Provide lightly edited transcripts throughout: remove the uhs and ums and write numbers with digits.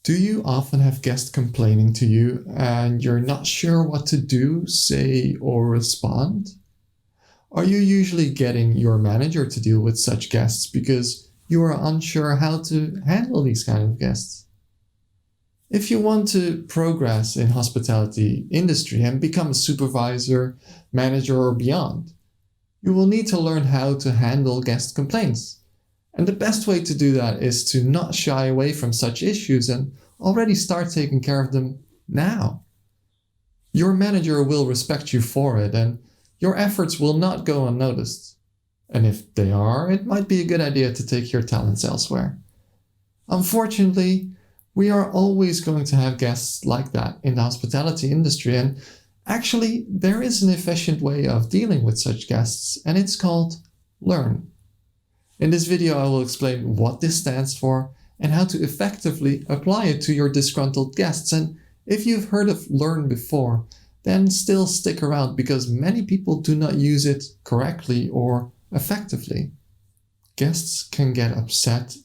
Do you often have guests complaining to you and you're not sure what to do, say, or respond? Are you usually getting your manager to deal with such guests because you are unsure how to handle these kind of guests? If you want to progress in hospitality industry and become a supervisor, manager, or beyond, you will need to learn how to handle guest complaints. And the best way to do that is to not shy away from such issues and already start taking care of them now. Your manager will respect you for it, and your efforts will not go unnoticed. And if they are, it might be a good idea to take your talents elsewhere. Unfortunately, we are always going to have guests like that in the hospitality industry, and actually, there is an efficient way of dealing with such guests, and it's called L.E.A.R.N. In this video, I will explain what this stands for and how to effectively apply it to your disgruntled guests. And if you've heard of L.E.A.R.N before, then still stick around because many people do not use it correctly or effectively. Guests can get upset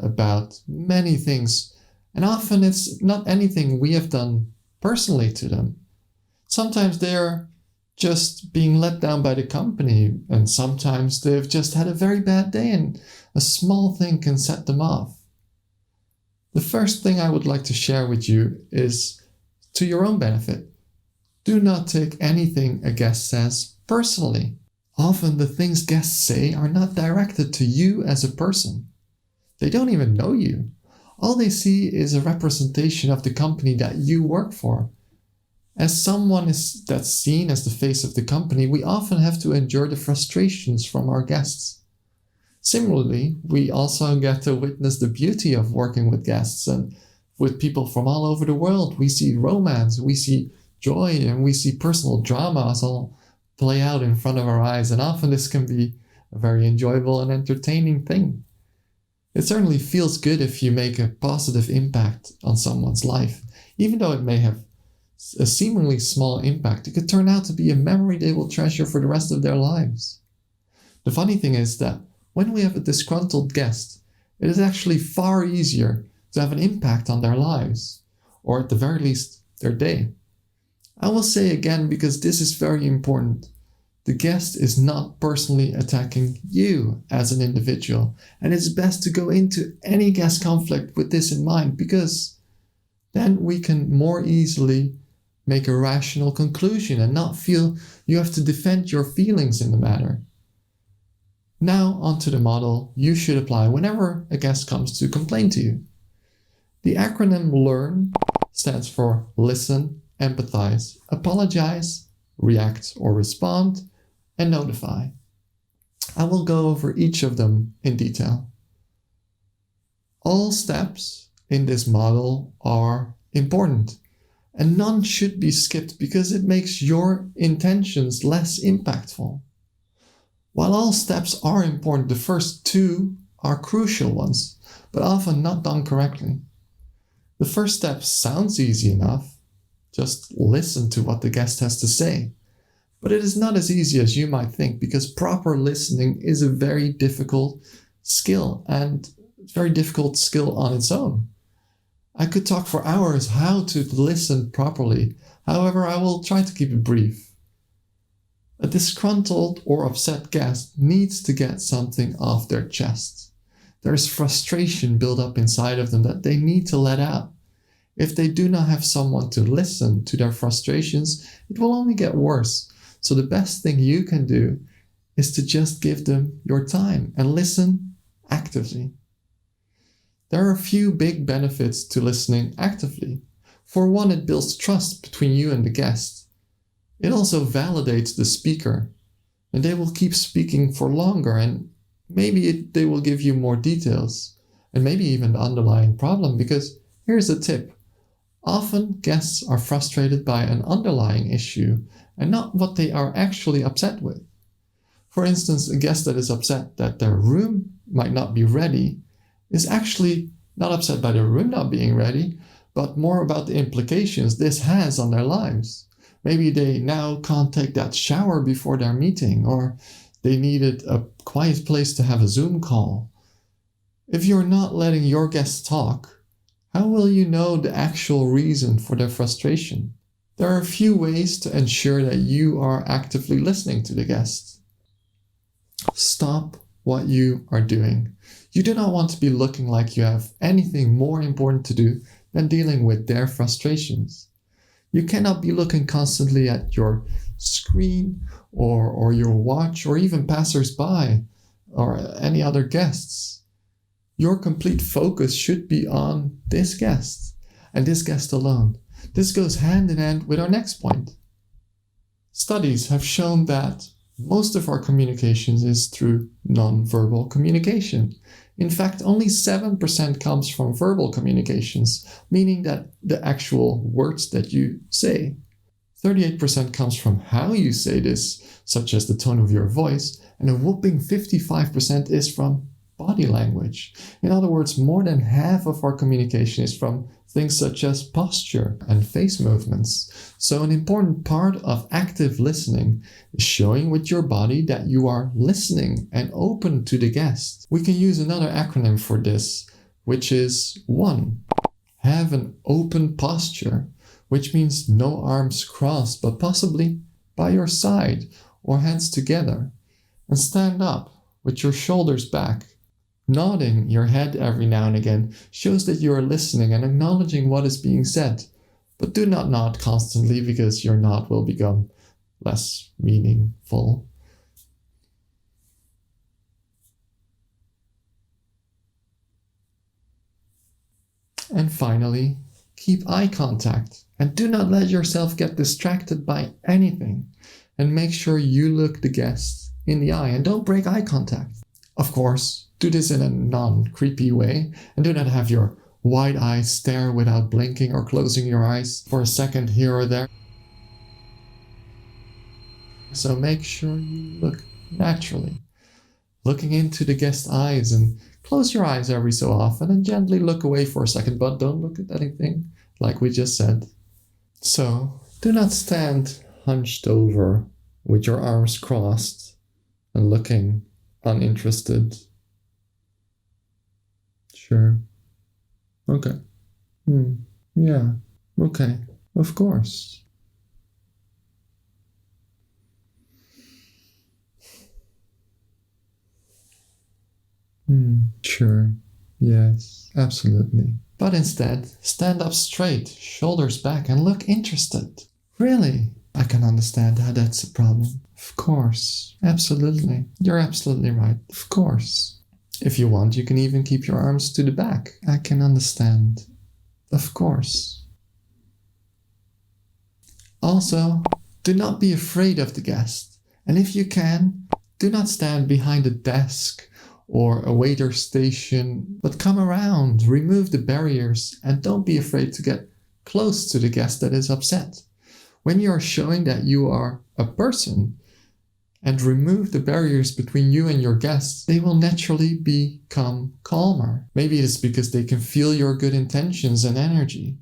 about many things, and often it's not anything we have done personally to them. Sometimes they're just being let down by the company, and sometimes they've just had a very bad day and a small thing can set them off. The first thing I would like to share with you is to your own benefit. Do not take anything a guest says personally. Often the things guests say are not directed to you as a person. They don't even know you. All they see is a representation of the company that you work for. As someone that's seen as the face of the company, we often have to endure the frustrations from our guests. Similarly, we also get to witness the beauty of working with guests and with people from all over the world. We see romance, we see joy, and we see personal dramas all play out in front of our eyes, and often this can be a very enjoyable and entertaining thing. It certainly feels good if you make a positive impact on someone's life, even though it may have a seemingly small impact. It could turn out to be a memory they will treasure for the rest of their lives. The funny thing is that when we have a disgruntled guest, it is actually far easier to have an impact on their lives, or at the very least, their day. I will say again, because this is very important, the guest is not personally attacking you as an individual, and it's best to go into any guest conflict with this in mind, because then we can more easily make a rational conclusion and not feel you have to defend your feelings in the matter. Now onto the model you should apply whenever a guest comes to complain to you. The acronym L.E.A.R.N stands for listen, empathize, apologize, react or respond, and notify. I will go over each of them in detail. All steps in this model are important, and none should be skipped because it makes your intentions less impactful. While all steps are important, the first two are crucial ones, but often not done correctly. The first step sounds easy enough. Just listen to what the guest has to say. But it is not as easy as you might think, because proper listening is a very difficult skill, and very difficult skill on its own. I could talk for hours how to listen properly. However, I will try to keep it brief. A disgruntled or upset guest needs to get something off their chest. There is frustration built up inside of them that they need to let out. If they do not have someone to listen to their frustrations, it will only get worse. So the best thing you can do is to just give them your time and listen actively. There are a few big benefits to listening actively. For one, it builds trust between you and the guest. It also validates the speaker, and they will keep speaking for longer, and maybe they will give you more details, and maybe even the underlying problem, because here's a tip. Often guests are frustrated by an underlying issue and not what they are actually upset with. For instance, a guest that is upset that their room might not be ready is actually not upset by the room not being ready, but more about the implications this has on their lives. Maybe they now can't take that shower before their meeting, or they needed a quiet place to have a Zoom call. If you're not letting your guests talk, How will you know the actual reason for their frustration? There are a few ways to ensure that you are actively listening to the guest. Stop what you are doing. You do not want to be looking like you have anything more important to do than dealing with their frustrations. You cannot be looking constantly at your screen or your watch or even passers-by or any other guests. Your complete focus should be on this guest and this guest alone. This goes hand in hand with our next point. Studies have shown that most of our communications is through non-verbal communication. In fact, only 7% comes from verbal communications, meaning that the actual words that you say. 38% comes from how you say this, such as the tone of your voice, and a whopping 55% is from body language. In other words, more than half of our communication is from things such as posture and face movements. So an important part of active listening is showing with your body that you are listening and open to the guest. We can use another acronym for this, which is O.N.E. Have an open posture, which means no arms crossed, but possibly by your side or hands together. And stand up with your shoulders back. Nodding your head every now and again shows that you are listening and acknowledging what is being said. But do not nod constantly because your nod will become less meaningful. And finally, keep eye contact and do not let yourself get distracted by anything. And make sure you look the guest in the eye and don't break eye contact. Of course, do this in a non-creepy way and do not have your wide eyes stare without blinking or closing your eyes for a second here or there. So make sure you look naturally, looking into the guest's eyes, and close your eyes every so often and gently look away for a second, but don't look at anything like we just said. So do not stand hunched over with your arms crossed and looking uninterested. Sure. Okay. Yeah. Okay. Of course. Sure. Yes. Absolutely. But instead, stand up straight, shoulders back, and look interested. Really? I can understand how that's a problem. Of course. Absolutely. You're absolutely right. Of course. If you want, you can even keep your arms to the back. I can understand. Of course. Also, do not be afraid of the guest. And if you can, do not stand behind a desk or a waiter station, but come around, remove the barriers, and don't be afraid to get close to the guest that is upset. When you are showing that you are a person and remove the barriers between you and your guests, they will naturally become calmer. Maybe it is because they can feel your good intentions and energy.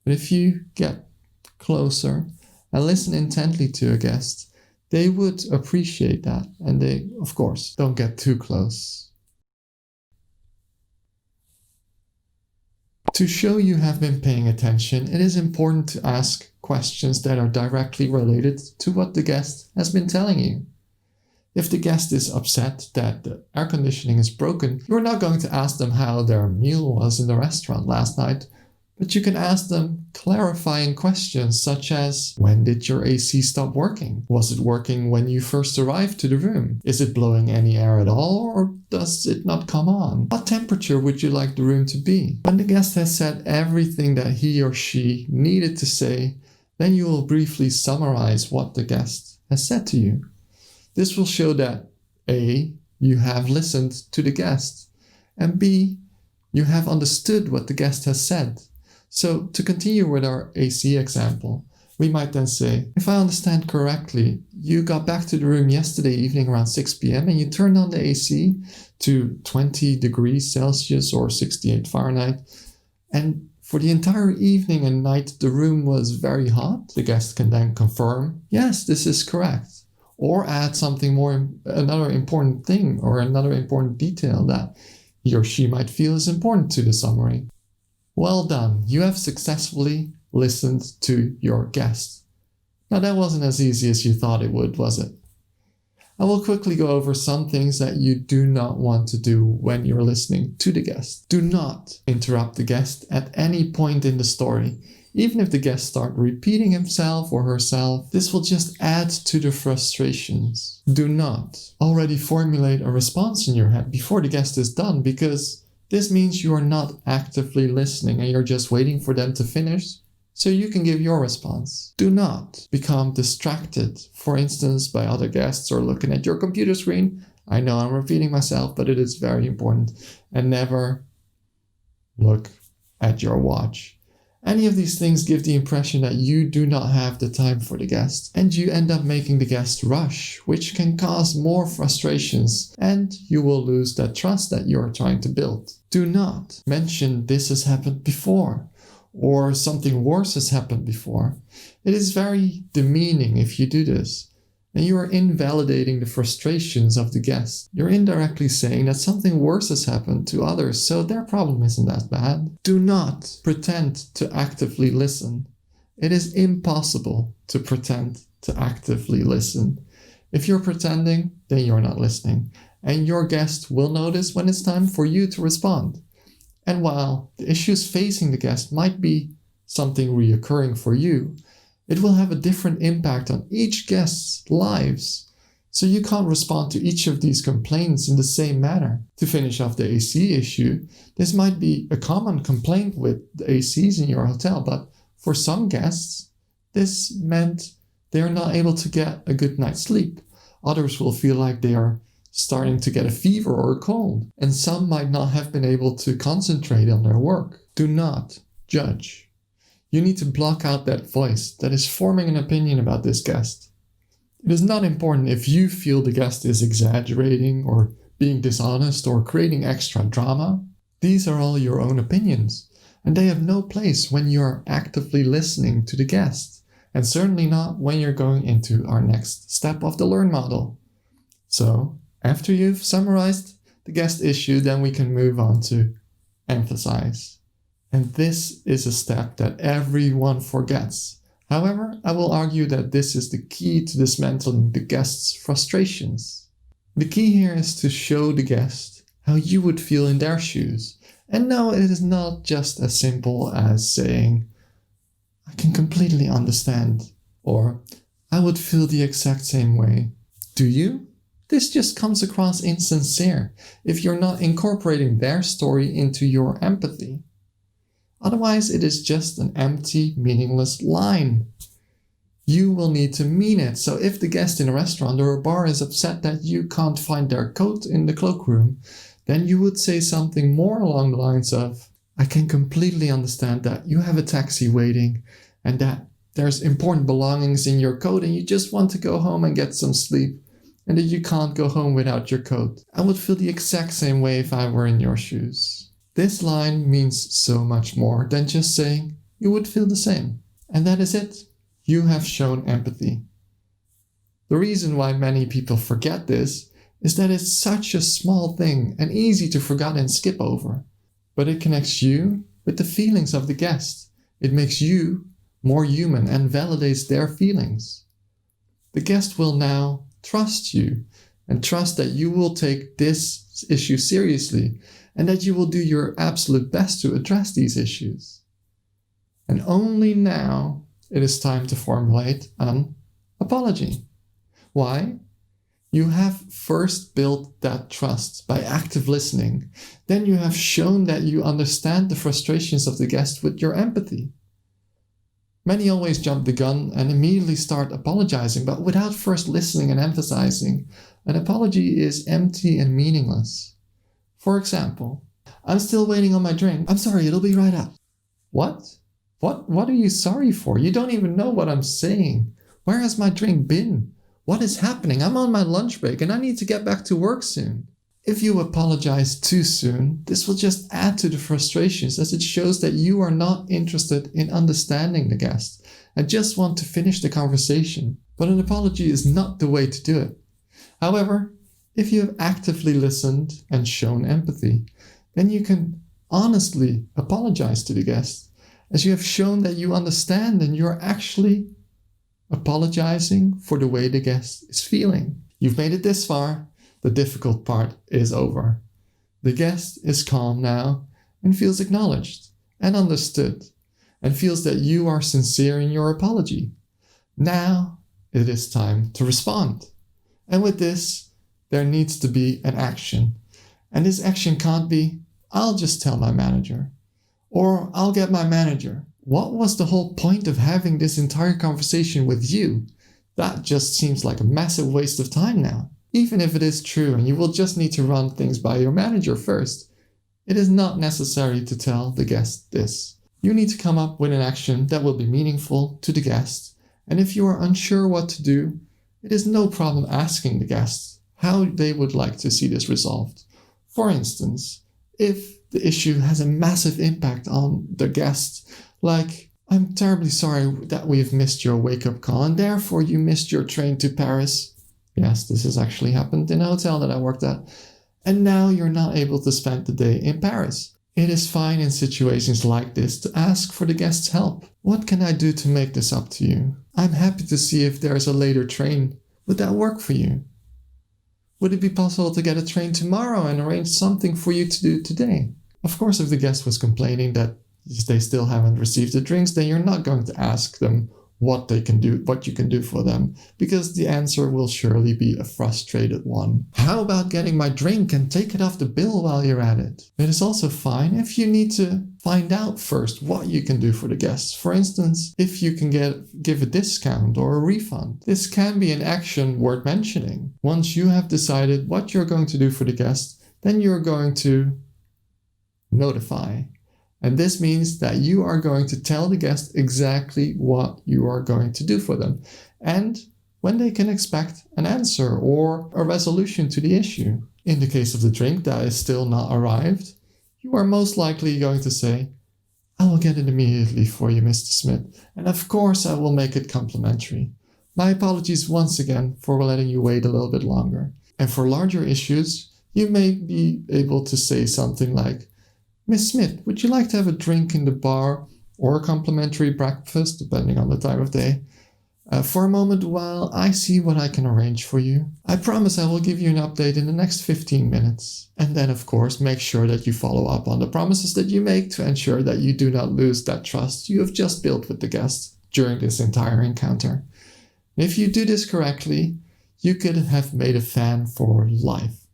But if you get closer and listen intently to a guest, they would appreciate that. And they, of course, don't get too close. To show you have been paying attention, it is important to ask questions that are directly related to what the guest has been telling you. If the guest is upset that the air conditioning is broken, you're not going to ask them how their meal was in the restaurant last night, but you can ask them clarifying questions such as, when did your AC stop working? Was it working when you first arrived to the room? Is it blowing any air at all, or does it not come on? What temperature would you like the room to be? When the guest has said everything that he or she needed to say, then you will briefly summarize what the guest has said to you. This will show that A, you have listened to the guest, and B, you have understood what the guest has said. So to continue with our AC example, we might then say, if I understand correctly, you got back to the room yesterday evening around 6 p.m. and you turned on the AC to 20 degrees Celsius or 68 Fahrenheit. And for the entire evening and night, the room was very hot. The guest can then confirm, yes, this is correct. Or add something more, another important thing or another important detail that he or she might feel is important to the summary. Well done, you have successfully listened to your guest. Now that wasn't as easy as you thought it would, was it? I will quickly go over some things that you do not want to do when you're listening to the guest. Do not interrupt the guest at any point in the story. Even if the guest starts repeating himself or herself, this will just add to the frustrations. Do not already formulate a response in your head before the guest is done, because this means you are not actively listening and you're just waiting for them to finish so you can give your response. Do not become distracted, for instance, by other guests or looking at your computer screen. I know I'm repeating myself, but it is very important. And never look at your watch. Any of these things give the impression that you do not have the time for the guest, and you end up making the guest rush, which can cause more frustrations, and you will lose that trust that you are trying to build. Do not mention this has happened before, or something worse has happened before. It is very demeaning if you do this, and you are invalidating the frustrations of the guest. You're indirectly saying that something worse has happened to others, so their problem isn't that bad. Do not pretend to actively listen. It is impossible to pretend to actively listen. If you're pretending, then you're not listening, and your guest will notice when it's time for you to respond. And while the issues facing the guest might be something reoccurring for you, it will have a different impact on each guest's lives. So you can't respond to each of these complaints in the same manner. To finish off the AC issue, this might be a common complaint with the ACs in your hotel, but for some guests, this meant they are not able to get a good night's sleep. Others will feel like they are starting to get a fever or a cold, and some might not have been able to concentrate on their work. Do not judge. You need to block out that voice that is forming an opinion about this guest. It is not important if you feel the guest is exaggerating or being dishonest or creating extra drama. These are all your own opinions, and they have no place when you are actively listening to the guest, and certainly not when you're going into our next step of the L.E.A.R.N model. So, after you've summarized the guest issue, then we can move on to Empathize. And this is a step that everyone forgets. However, I will argue that this is the key to dismantling the guest's frustrations. The key here is to show the guest how you would feel in their shoes. And no, it is not just as simple as saying, I can completely understand, or I would feel the exact same way. Do you? This just comes across insincere if you're not incorporating their story into your empathy. Otherwise, it is just an empty, meaningless line. You will need to mean it. So if the guest in a restaurant or a bar is upset that you can't find their coat in the cloakroom, then you would say something more along the lines of, I can completely understand that you have a taxi waiting and that there's important belongings in your coat and you just want to go home and get some sleep, and that you can't go home without your coat. I would feel the exact same way if I were in your shoes. This line means so much more than just saying you would feel the same. And that is it. You have shown empathy. The reason why many people forget this is that it's such a small thing and easy to forget and skip over. But it connects you with the feelings of the guest. It makes you more human and validates their feelings. The guest will now trust you and trust that you will take this issue seriously and that you will do your absolute best to address these issues. And only now it is time to formulate an apology. Why? You have first built that trust by active listening. Then you have shown that you understand the frustrations of the guest with your empathy. Many always jump the gun and immediately start apologizing, but without first listening and emphasizing, an apology is empty and meaningless. For example, I'm still waiting on my drink. I'm sorry, it'll be right up. What? What are you sorry for? You don't even know what I'm saying. Where has my drink been? What is happening? I'm on my lunch break and I need to get back to work soon. If you apologize too soon, this will just add to the frustrations, as it shows that you are not interested in understanding the guest and just want to finish the conversation. But an apology is not the way to do it. However, if you have actively listened and shown empathy, then you can honestly apologize to the guest, as you have shown that you understand and you're actually apologizing for the way the guest is feeling. You've made it this far. The difficult part is over. The guest is calm now and feels acknowledged and understood and feels that you are sincere in your apology. Now it is time to respond. And with this, there needs to be an action. And this action can't be, I'll just tell my manager, or I'll get my manager. What was the whole point of having this entire conversation with you? That just seems like a massive waste of time now. Even if it is true and you will just need to run things by your manager first, it is not necessary to tell the guest this. You need to come up with an action that will be meaningful to the guest. And if you are unsure what to do, it is no problem asking the guest how they would like to see this resolved. For instance, if the issue has a massive impact on the guest, like, I'm terribly sorry that we've missed your wake-up call and therefore you missed your train to Paris. Yes, this has actually happened in a hotel that I worked at. And now you're not able to spend the day in Paris. It is fine in situations like this to ask for the guest's help. What can I do to make this up to you? I'm happy to see if there's a later train. Would that work for you? Would it be possible to get a train tomorrow and arrange something for you to do today? Of course, if the guest was complaining that they still haven't received the drinks, then you're not going to ask them what they can do, what you can do for them, because the answer will surely be a frustrated one. How about getting my drink and take it off the bill while you're at it? It is also fine if you need to find out first what you can do for the guests. For instance, if you can give a discount or a refund. This can be an action worth mentioning. Once you have decided what you're going to do for the guest, then you're going to notify. And this means that you are going to tell the guest exactly what you are going to do for them and when they can expect an answer or a resolution to the issue. In the case of the drink that is still not arrived, you are most likely going to say, I will get it immediately for you, Mr. Smith, and of course I will make it complimentary. My apologies once again for letting you wait a little bit longer. And for larger issues, you may be able to say something like, Miss Smith, would you like to have a drink in the bar or a complimentary breakfast, depending on the time of day, for a moment while I see what I can arrange for you? I promise I will give you an update in the next 15 minutes. And then, of course, make sure that you follow up on the promises that you make to ensure that you do not lose that trust you have just built with the guest during this entire encounter. If you do this correctly, you could have made a fan for life,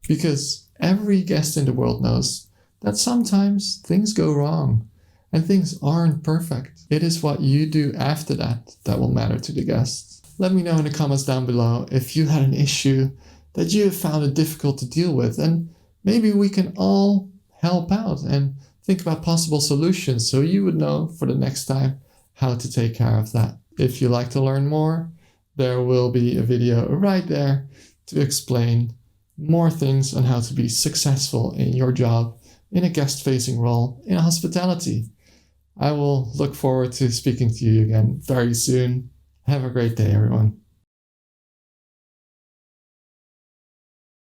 because every guest in the world knows that sometimes things go wrong and things aren't perfect. It is what you do after that that will matter to the guests. Let me know in the comments down below if you had an issue that you have found it difficult to deal with, and maybe we can all help out and think about possible solutions so you would know for the next time how to take care of that. If you'd like to learn more, there will be a video right there to explain more things on how to be successful in your job in a guest-facing role in hospitality. I will look forward to speaking to you again very soon. Have a great day, everyone.